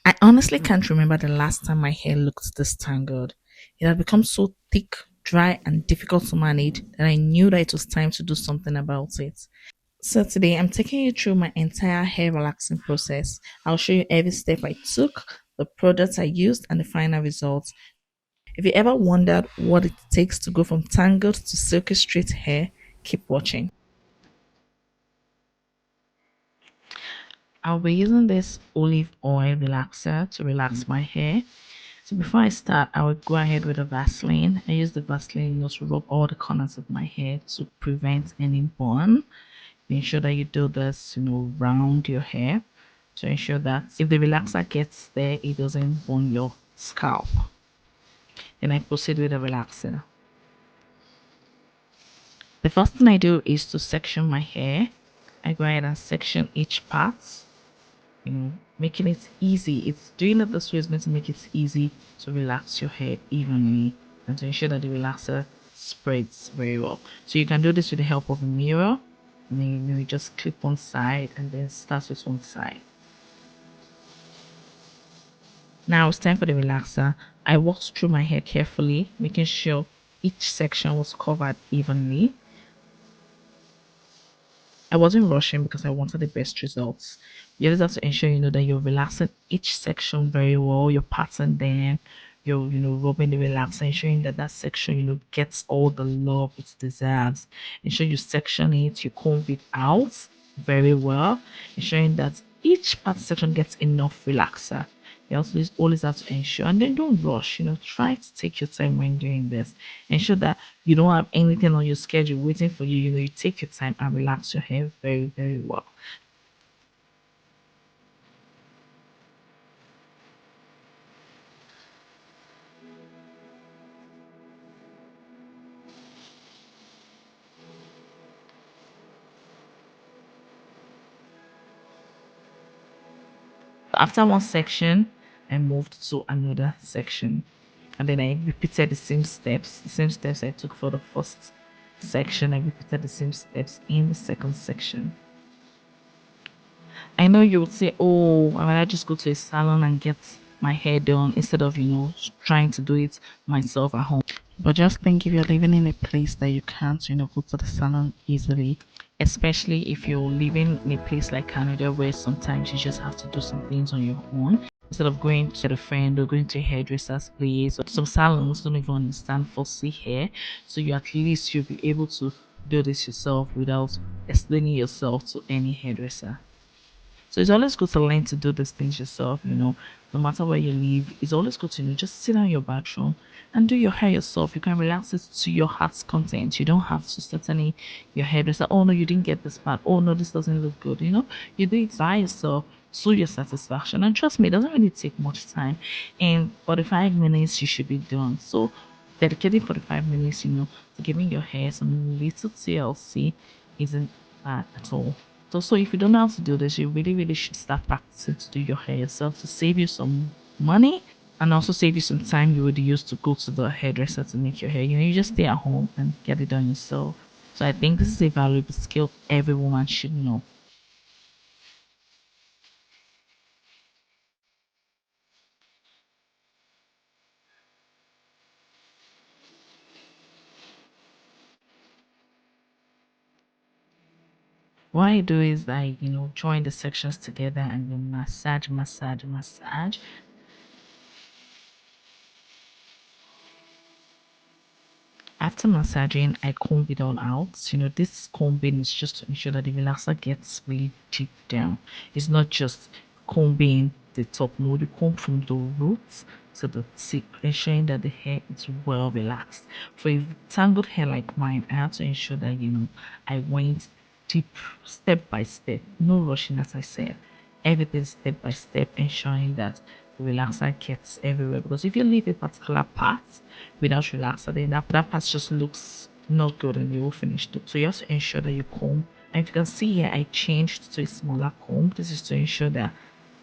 I honestly can't remember the last time my hair looked this tangled. It had become so thick, dry, and difficult to manage that I knew that it was time to do something about it. So today I'm taking you through my entire hair relaxing process. I'll show you every step I took, the products I used, and the final results. If you ever wondered what it takes to go from tangled to silky straight hair, keep watching. I'll be using this olive oil relaxer to relax my hair. So before I start, I will go ahead with a Vaseline. I use the Vaseline, to rub all the corners of my hair to prevent any burn. Ensure that you do this, round your hair to ensure that if the relaxer gets there, it doesn't burn your scalp. Then I proceed with the relaxer. The first thing I do is to section my hair. I go ahead and section each part, making it easy. It's doing it this way is going to make it easy to relax your hair evenly and to ensure that the relaxer spreads very well. So you can do this with the help of a mirror. And then you just clip one side and then start with one side. Now it's time for the relaxer. I walked through my hair carefully, making sure each section was covered evenly. I wasn't rushing because I wanted the best results. You just have to ensure that you're relaxing each section very well. You're patting them, you're rubbing the relaxer, ensuring that that section gets all the love it deserves. Ensure you section it, you comb it out very well, ensuring that each part section gets enough relaxer. You also always have to ensure, and then don't rush. Try to take your time when doing this. Ensure that you don't have anything on your schedule waiting for you. You take your time and relax your hair very, very well. After one section, I moved to another section, and then I repeated the same steps I took for the first section. I repeated the same steps in the second section. I know you would say, "Oh, why would I just go to a salon and get my hair done instead of trying to do it myself at home?" But just think, if you're living in a place that you can't, go to the salon easily, especially if you're living in a place like Canada where sometimes you just have to do some things on your own instead of going to a friend or going to a hairdresser's place. Or some salons don't even understand fussy hair, so you at least you'll be able to do this yourself without explaining yourself to any hairdresser. So it's always good to learn to do these things yourself, no matter where you live. It's always good to, just sit in your bathroom and do your hair yourself. You can relax it to your heart's content. You don't have to certainly your hairdresser, oh no, you didn't get this part. Oh no, this doesn't look good. You do it by yourself to your satisfaction. And trust me, it doesn't really take much time. In 45 minutes, you should be done. So dedicating 45 minutes, to giving your hair some little TLC isn't bad at all. So if you don't know how to do this, you really, really should start practicing to do your hair yourself to save you some money and also save you some time you would use to go to the hairdresser to make your hair. You just stay at home and get it done yourself. So I think this is a valuable skill every woman should know. What I do is I, join the sections together and then massage, massage, massage. After massaging, I comb it all out. This combing is just to ensure that the relaxer gets really deep down. It's not just combing the top, no, you comb from the roots to the tip, ensuring that the hair is well relaxed. For a tangled hair like mine, I have to ensure that, I went deep, step by step, no rushing, as I said. Everything step by step, ensuring that the relaxer gets everywhere. Because if you leave a particular part without relaxer, then that part just looks not good and you will finish it. So you have to ensure that you comb. And if you can see here, I changed to a smaller comb. This is to ensure that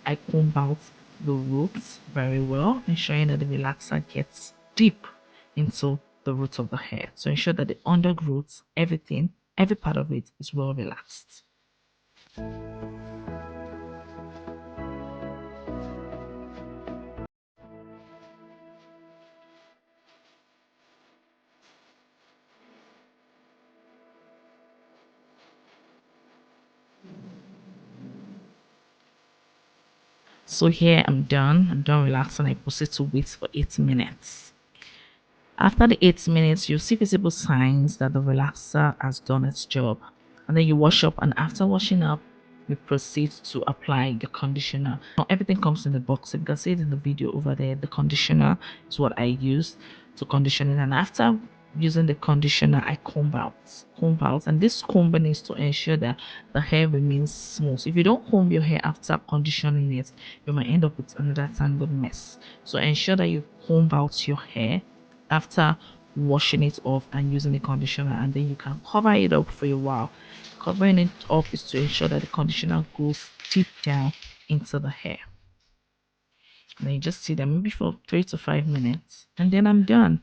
I comb out the roots very well, ensuring that the relaxer gets deep into the roots of the hair. So ensure that the undergrowth, everything, every part of it is well relaxed. So here I'm done relaxing. I proceed to wait for 8 minutes. After the 8 minutes, you see visible signs that the relaxer has done its job. And then you wash up, and after washing up, you proceed to apply your conditioner. Now, everything comes in the box. You can see it in the video over there. The conditioner is what I use to condition it. And after using the conditioner, I comb out. And this combing is to ensure that the hair remains smooth. If you don't comb your hair after conditioning it, you might end up with another tangled mess. So ensure that you comb out your hair after washing it off and using the conditioner, and then you can cover it up for a while. Covering it up is to ensure that the conditioner goes deep down into the hair. And then you just see that maybe for 3 to 5 minutes, and then I'm done.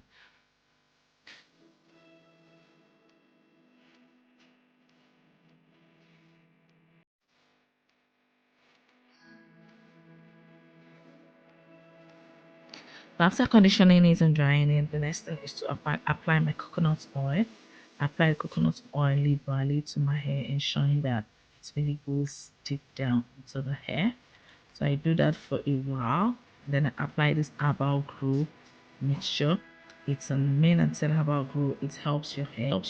So after conditioning it and drying it, the next thing is to apply my coconut oil. Apply coconut oil liberally to my hair, ensuring that it really goes deep down into the hair. So I do that for a while. Then I apply this herbal glue mixture. It's a main and tell herbal glue. It helps your hair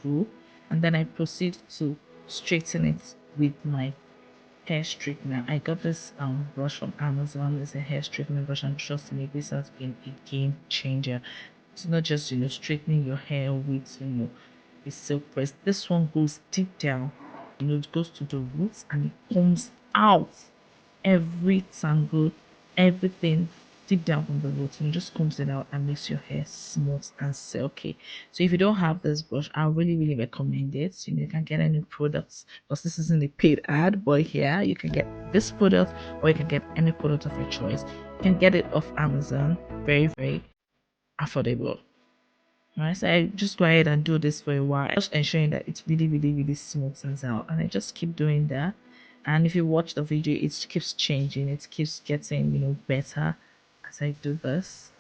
grow. And then I proceed to straighten it with my hair straightener. I got this brush from Amazon. It's a hair straightening brush, and trust me, this has been a game changer. It's not just straightening your hair with a silk press. This one goes deep down. It goes to the roots and it comes out every tangle, everything deep down from the roots, and it just combs it out and makes your hair smooth and silky. So if you don't have this brush, I really recommend it. You can get any products, because this isn't a paid ad, but here you can get this product, or you can get any product of your choice. You can get it off Amazon, very affordable. Right, so I just go ahead and do this for a while, just ensuring that it's really smooths out, and I just keep doing that. And if you watch the video, it keeps changing, it keeps getting better as I do this.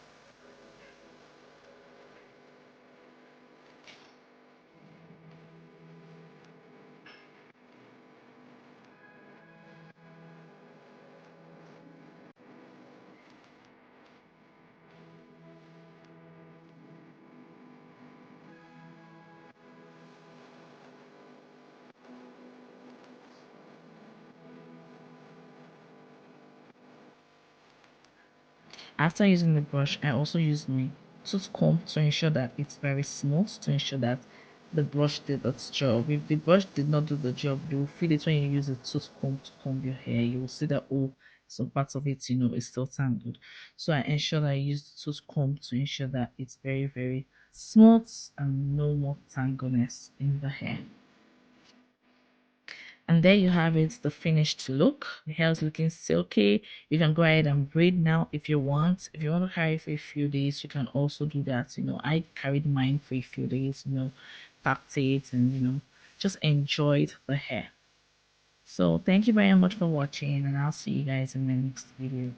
After using the brush, I also use my tooth comb to ensure that it's very smooth, to ensure that the brush did its job. If the brush did not do the job, you will feel it when you use a tooth comb to comb your hair. You will see that, oh, some parts of it, is still tangled. So I ensure that I use the tooth comb to ensure that it's very smooth and no more tangleness in the hair. And there you have it, the finished look. The hair is looking silky. You can go ahead and braid now if you want. If you want to carry for a few days, you can also do that. I carried mine for a few days, packed it, and just enjoyed the hair. So thank you very much for watching, and I'll see you guys in the next video.